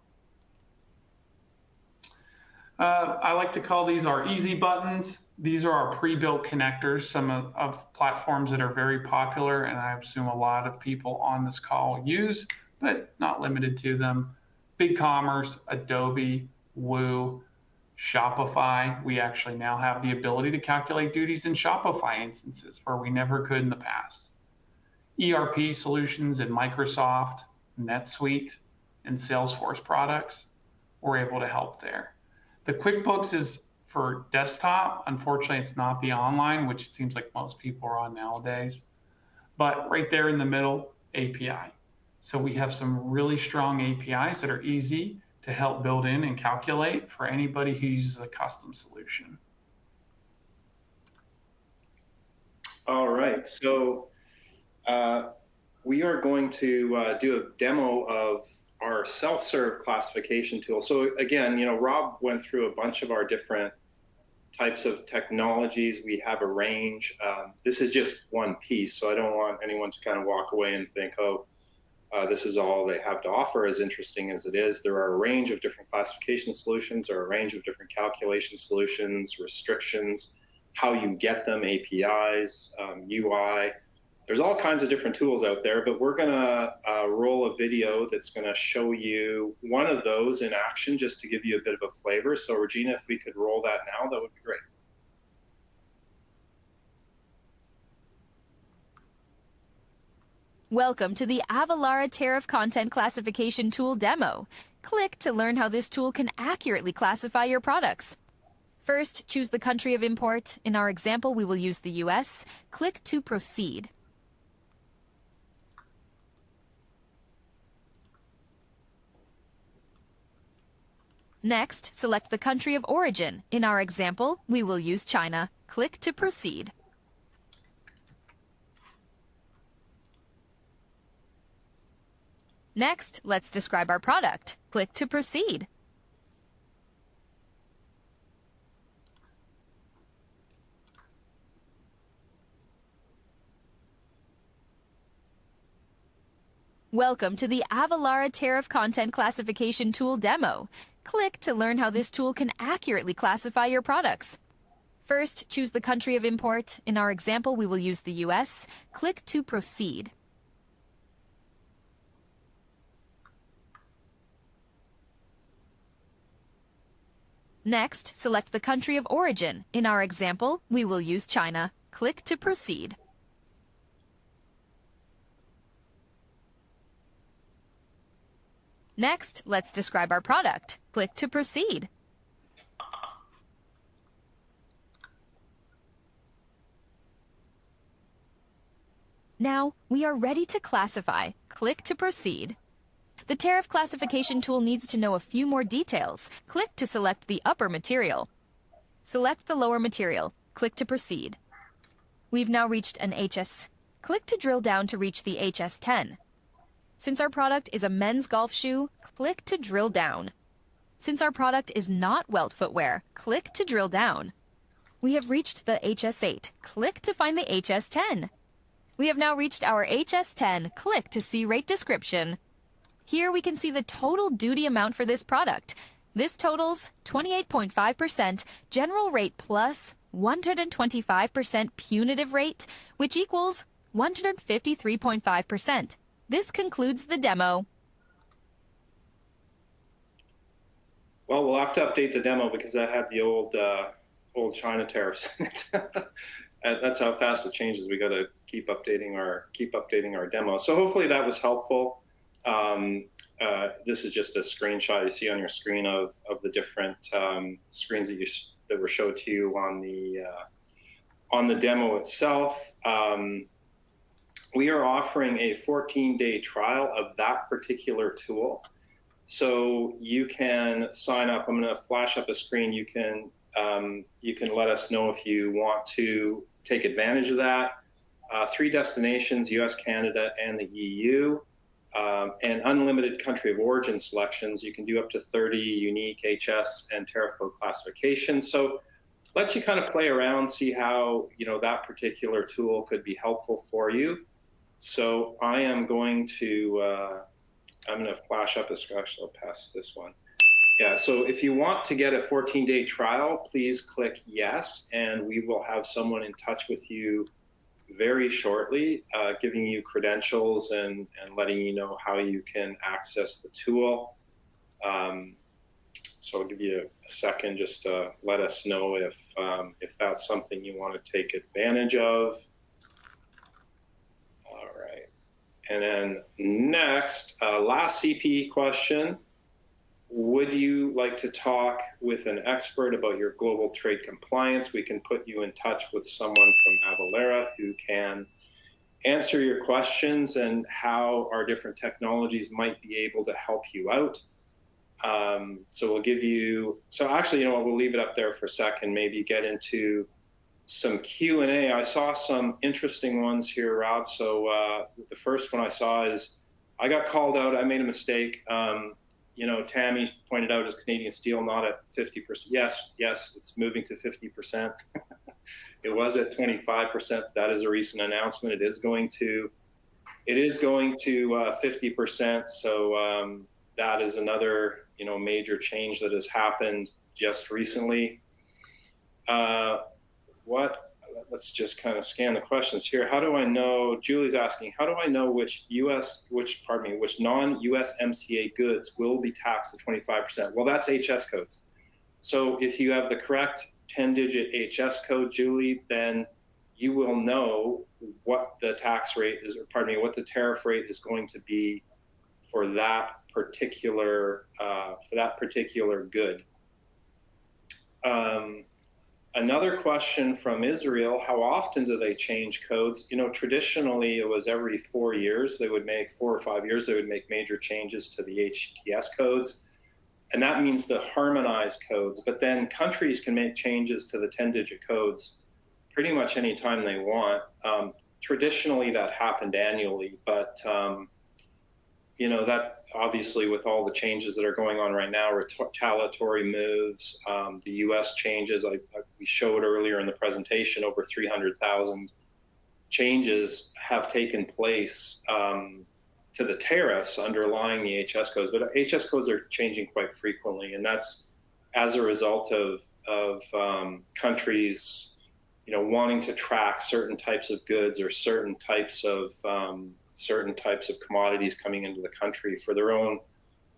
I like to call these our easy buttons. These are our pre-built connectors, some of platforms that are very popular, and I assume a lot of people on this call use, but not limited to them. BigCommerce, Adobe, Woo, Shopify. We actually now have the ability to calculate duties in Shopify instances where we never could in the past. ERP solutions in Microsoft, NetSuite, and Salesforce products, we're able to help there. The QuickBooks is for desktop. Unfortunately, it's not the online, which it seems like most people are on nowadays. But right there in the middle, API. So we have some really strong APIs that are easy to help build in and calculate for anybody who uses a custom solution. All right, so we are going to do a demo of our self-serve classification tool. So again, Rob went through a bunch of our different types of technologies. We have a range. This is just one piece, so I don't want anyone to kind of walk away and think, oh, this is all they have to offer, as interesting as it is. There are a range of different classification solutions, or a range of different calculation solutions, restrictions, how you get them, APIs, UI. There's all kinds of different tools out there, but we're gonna roll a video that's gonna show you one of those in action, just to give you a bit of a flavor. So Regina, if we could roll that now, that would be great. Welcome to the Avalara Tariff Content Classification Tool demo. Click to learn how this tool can accurately classify your products. First, choose the country of import. In our example, we will use the US. Click to proceed. Next, select the country of origin. In our example, we will use China. Click to proceed. Next, let's describe our product. Click to proceed. Welcome to the Avalara Tariff Content Classification Tool demo. Click to learn how this tool can accurately classify your products. First, choose the country of import. In our example, we will use the US. Click to proceed. Next, select the country of origin. In our example, we will use China. Click to proceed. Next, let's describe our product. Click to proceed. Now, we are ready to classify. Click to proceed. The tariff classification tool needs to know a few more details. Click to select the upper material. Select the lower material. Click to proceed. We've now reached an HS. Click to drill down to reach the HS10. Since our product is a men's golf shoe, click to drill down. Since our product is not welt footwear, click to drill down. We have reached the HS8. Click to find the HS10. We have now reached our HS10. Click to see rate description. Here we can see the total duty amount for this product. This totals 28.5% general rate plus 125% punitive rate, which equals 153.5%. This concludes the demo. Well, we'll have to update the demo because that had the old China tariffs in it. That's how fast it changes. We got to keep updating our demo. So hopefully that was helpful. This is just a screenshot you see on your screen of the different screens that were showed to you on the demo itself. We are offering a 14-day trial of that particular tool. So you can sign up. I'm going to flash up a screen. You can let us know if you want to take advantage of that. 3 destinations, US, Canada, and the EU. And unlimited country of origin selections. You can do up to 30 unique HS and tariff code classifications. So let you kind of play around, see how that particular tool could be helpful for you. So I am going to flash up a scratch. I'll pass this one. Yeah, so if you want to get a 14-day trial, please click yes, and we will have someone in touch with you very shortly, giving you credentials and letting you know how you can access the tool. So I'll give you a second just to let us know if that's something you want to take advantage of. All right. And then next, last CP question. Would you like to talk with an expert about your global trade compliance? We can put you in touch with someone from Avalara who can answer your questions and how our different technologies might be able to help you out. So we'll give you, so actually, you know what, we'll leave it up there for a second, maybe get into some Q&A. I saw some interesting ones here, Rob. So the first one I saw is, I got called out, I made a mistake. You know, Tammy pointed out, is Canadian Steel not at 50%? Yes, it's moving to 50%. It was at 25%. That is a recent announcement. It is going to 50%. So that is another, you know, major change that has happened just recently. Let's just kind of scan the questions here. How do I know, Julie's asking, how do I know which non-USMCA goods will be taxed at 25%? Well, that's HS codes. So if you have the correct 10-digit HS code, Julie, then you will know what the tax rate is, or pardon me, what the tariff rate is going to be for that particular good. Another question from Israel, how often do they change codes? You know, traditionally it was every 4 years, 4 or 5 years, they would make major changes to the HTS codes. And that means the harmonized codes, but then countries can make changes to the 10-digit codes pretty much anytime they want. Traditionally that happened annually, but you know, that obviously with all the changes that are going on right now, retaliatory moves, the US changes, we showed earlier in the presentation, over 300,000 changes have taken place to the tariffs underlying the HS codes, but HS codes are changing quite frequently. And that's as a result of countries, you know, wanting to track certain types of goods or certain types of commodities coming into the country for their own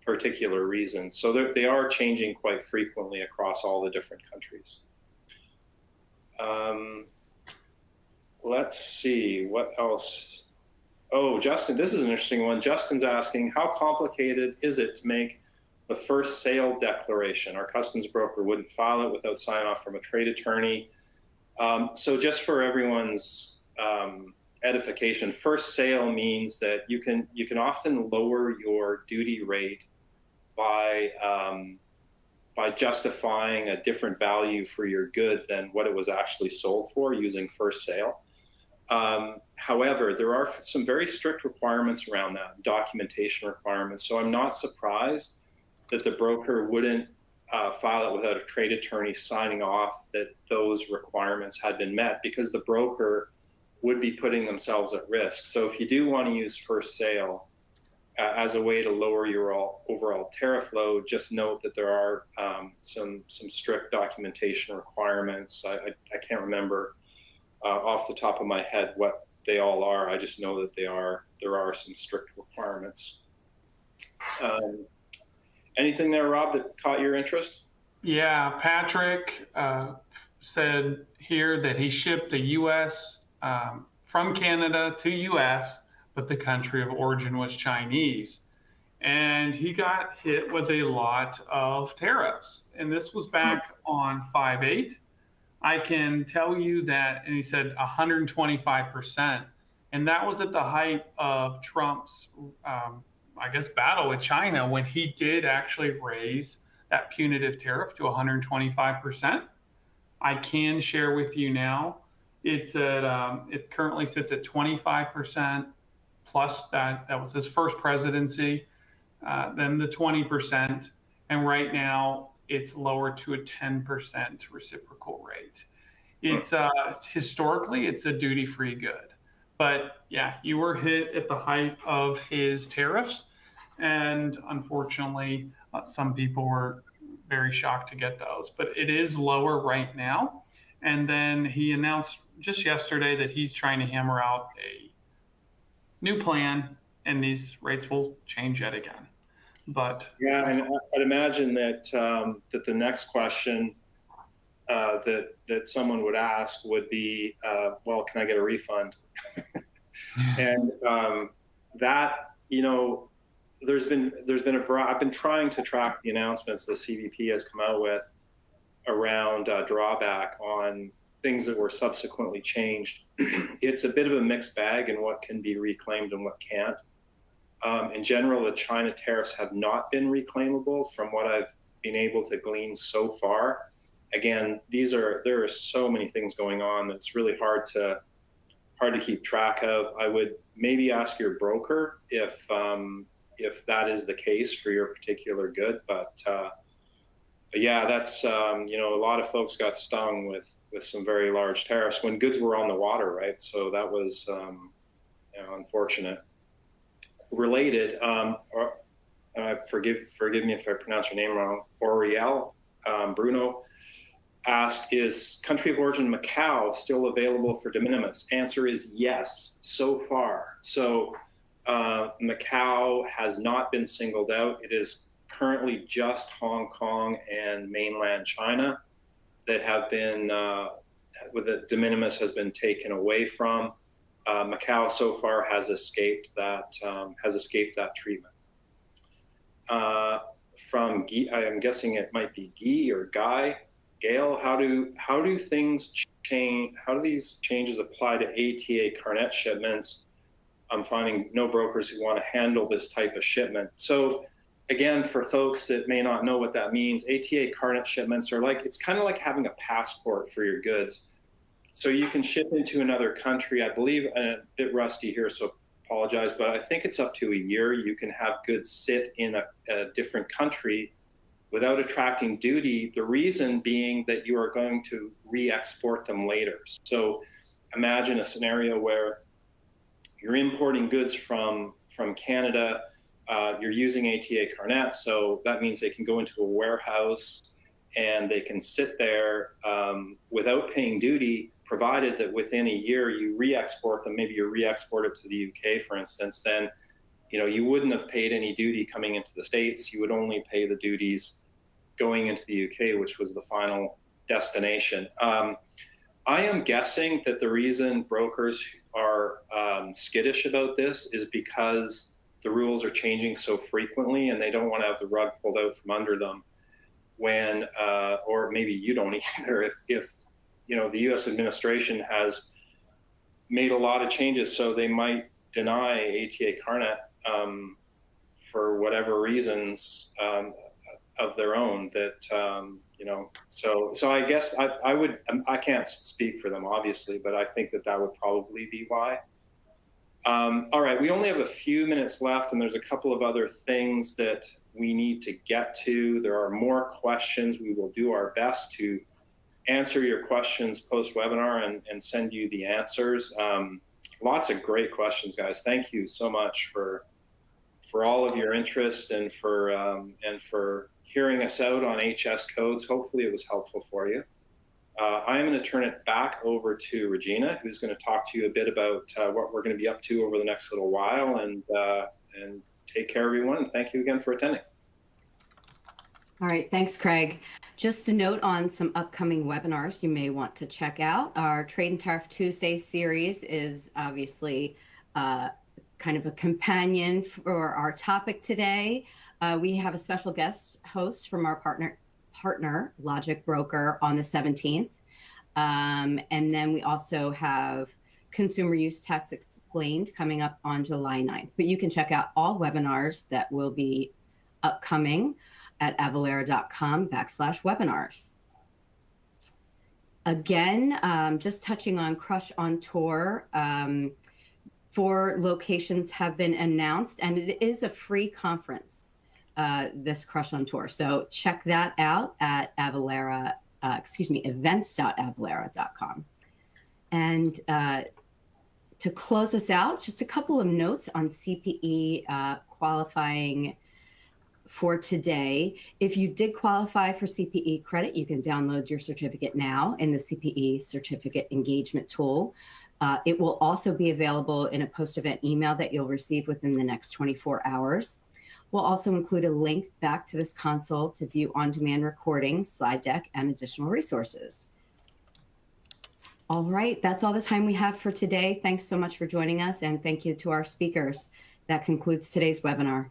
particular reasons. So they are changing quite frequently across all the different countries. Let's see, what else? Oh, Justin, this is an interesting one. Justin's asking, how complicated is it to make the first sale declaration? Our customs broker wouldn't file it without sign off from a trade attorney. So just for everyone's edification, first sale means that you can often lower your duty rate by justifying a different value for your good than what it was actually sold for using first sale. However, there are some very strict requirements around that, documentation requirements. So I'm not surprised that the broker wouldn't file it without a trade attorney signing off that those requirements had been met, because the broker would be putting themselves at risk. So if you do want to use first sale as a way to lower your overall tariff load, just note that there are some strict documentation requirements. I can't remember off the top of my head what they all are. I just know that there are some strict requirements. Anything there, Rob, that caught your interest? Yeah, Patrick said here that he shipped the U.S. From Canada to U.S., but the country of origin was Chinese. And he got hit with a lot of tariffs. And this was back on 5/8. I can tell you that, and he said 125%. And that was at the height of Trump's, battle with China, when he did actually raise that punitive tariff to 125%. I can share with you now, it's at, it currently sits at 25%, plus that was his first presidency, then the 20%, and right now it's lowered to a 10% reciprocal rate. It's historically, it's a duty-free good. But yeah, you were hit at the height of his tariffs, and unfortunately, some people were very shocked to get those. But it is lower right now. And then he announced just yesterday that he's trying to hammer out a new plan, and these rates will change yet again. But yeah, and I'd imagine that that the next question that someone would ask would be, well, can I get a refund? And that, you know, there's been a variety. I've been trying to track the announcements the CBP has come out with around drawback on things that were subsequently changed. It's a bit of a mixed bag in what can be reclaimed and what can't. In general, the China tariffs have not been reclaimable from what I've been able to glean so far. Again, there are so many things going on that it's really hard to keep track of. I would maybe ask your broker if that is the case for your particular good. But yeah, that's a lot of folks got stung with some very large tariffs when goods were on the water, right? So that was unfortunate. Related, forgive me if I pronounce your name wrong. Oriel Bruno asked, is country of origin Macau still available for de minimis? Answer is yes, so far. So Macau has not been singled out. It is currently just Hong Kong and mainland China that have been, with the de minimis has been taken away from. Macau so far has escaped that treatment. From Guy, I'm guessing it might be Guy or Guy. Gail, how do things change? How do these changes apply to ATA Carnet shipments? I'm finding no brokers who want to handle this type of shipment. So again, for folks that may not know what that means, ATA Carnet shipments are it's kind of like having a passport for your goods. So you can ship into another country. I believe, and a bit rusty here, so apologize, but I think it's up to a year. You can have goods sit in a different country without attracting duty, the reason being that you are going to re-export them later. So imagine a scenario where you're importing goods from Canada, you're using ATA Carnet, so that means they can go into a warehouse and they can sit there without paying duty, provided that within a year you re-export them. Maybe you re-export it to the UK, for instance, then you wouldn't have paid any duty coming into the States. You would only pay the duties going into the UK, which was the final destination. I am guessing that the reason brokers are skittish about this is because the rules are changing so frequently and they don't want to have the rug pulled out from under them when, or maybe you don't either, if the U.S. administration has made a lot of changes, so they might deny ATA Carnet for whatever reasons of their own. So I guess I can't speak for them, obviously, but I think that would probably be why. All right, we only have a few minutes left, and there's a couple of other things that we need to get to. There are more questions. We will do our best to answer your questions post-webinar and send you the answers. Lots of great questions, guys. Thank you so much for all of your interest and for hearing us out on HS codes. Hopefully it was helpful for you. I'm going to turn it back over to Regina, who's going to talk to you a bit about what we're going to be up to over the next little while. And take care, everyone. And thank you again for attending. All right, thanks, Craig. Just a note on some upcoming webinars you may want to check out. Our Trade and Tariff Tuesday series is obviously kind of a companion for our topic today. We have a special guest host from our partner Logic Broker on the 17th. And then we also have Consumer Use Tax Explained coming up on July 9th. But you can check out all webinars that will be upcoming at avalara.com/webinars. Again, just touching on Crush on Tour, 4 locations have been announced, and it is a free conference, this Crush on Tour. So check that out at events.avalara.com. And to close us out, just a couple of notes on CPE qualifying for today. If you did qualify for CPE credit, you can download your certificate now in the CPE certificate engagement tool. It will also be available in a post-event email that you'll receive within the next 24 hours. We'll also include a link back to this console to view on-demand recordings, slide deck, and additional resources. All right, that's all the time we have for today. Thanks so much for joining us, and thank you to our speakers. That concludes today's webinar.